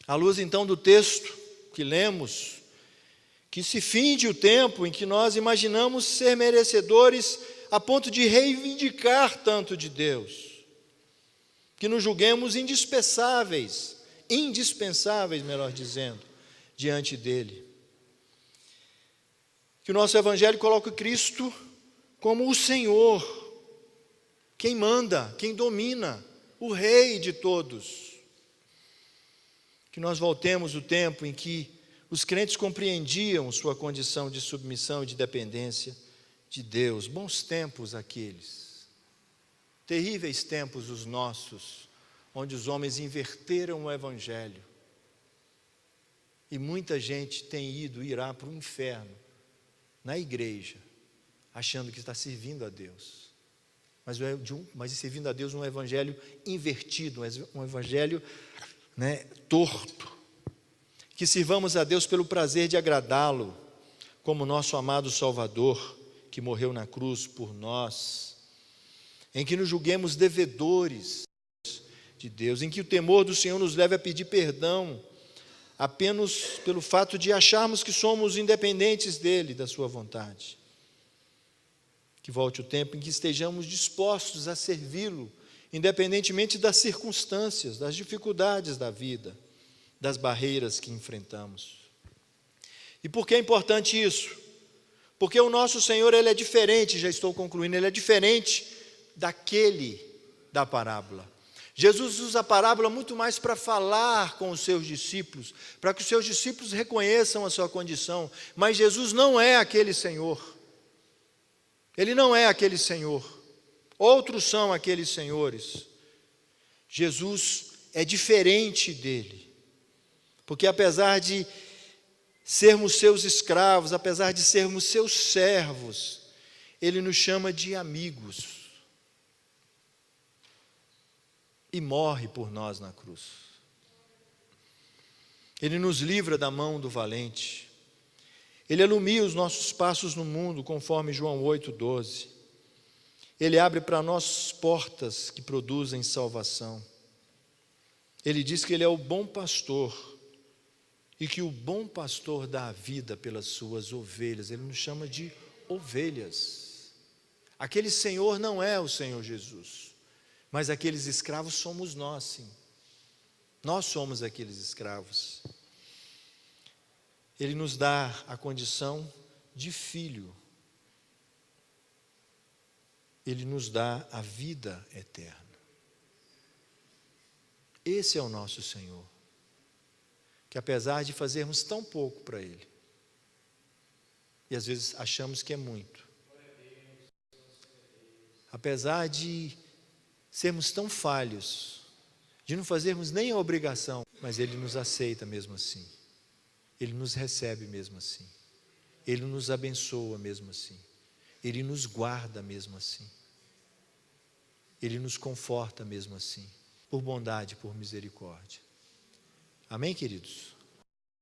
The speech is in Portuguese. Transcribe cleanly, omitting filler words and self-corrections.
À luz então do texto que lemos, que se finde o tempo em que nós imaginamos ser merecedores a ponto de reivindicar tanto de Deus, que nos julguemos indispensáveis, melhor dizendo, diante dele. Que o nosso evangelho coloque Cristo como o Senhor, quem manda, quem domina, o Rei de todos. Que nós voltemos ao tempo em que os crentes compreendiam sua condição de submissão e de dependência de Deus. Bons tempos aqueles, terríveis tempos os nossos, onde os homens inverteram o evangelho. E muita gente irá para o inferno, na igreja, achando que está servindo a Deus. Mas servindo a Deus um evangelho invertido, um evangelho torto. Que sirvamos a Deus pelo prazer de agradá-lo, como nosso amado Salvador, que morreu na cruz por nós, em que nos julguemos devedores de Deus, em que o temor do Senhor nos leve a pedir perdão, apenas pelo fato de acharmos que somos independentes dele, da sua vontade. Que volte o tempo em que estejamos dispostos a servi-lo, independentemente das circunstâncias, das dificuldades da vida, das barreiras que enfrentamos. E por que é importante isso? Porque o nosso Senhor, Ele é diferente, já estou concluindo, Ele é diferente daquele da parábola. Jesus usa a parábola muito mais para falar com os seus discípulos, para que os seus discípulos reconheçam a sua condição, mas Jesus não é aquele Senhor. Ele não é aquele Senhor. Outros são aqueles senhores. Jesus é diferente dele. Porque apesar de sermos seus escravos, apesar de sermos seus servos, Ele nos chama de amigos. E morre por nós na cruz. Ele nos livra da mão do valente. Ele ilumina os nossos passos no mundo, conforme João 8,12. Ele abre para nós portas que produzem salvação. Ele diz que Ele é o bom pastor e que o bom pastor dá a vida pelas suas ovelhas. Ele nos chama de ovelhas. Aquele Senhor não é o Senhor Jesus, mas aqueles escravos somos nós, sim. Nós somos aqueles escravos. Ele nos dá a condição de filho. Ele nos dá a vida eterna. Esse é o nosso Senhor, que apesar de fazermos tão pouco para Ele, e às vezes achamos que é muito, apesar de sermos tão falhos, de não fazermos nem a obrigação, mas Ele nos aceita mesmo assim, Ele nos recebe mesmo assim, Ele nos abençoa mesmo assim, Ele nos guarda mesmo assim, Ele nos conforta mesmo assim, por bondade, por misericórdia. Amém, queridos?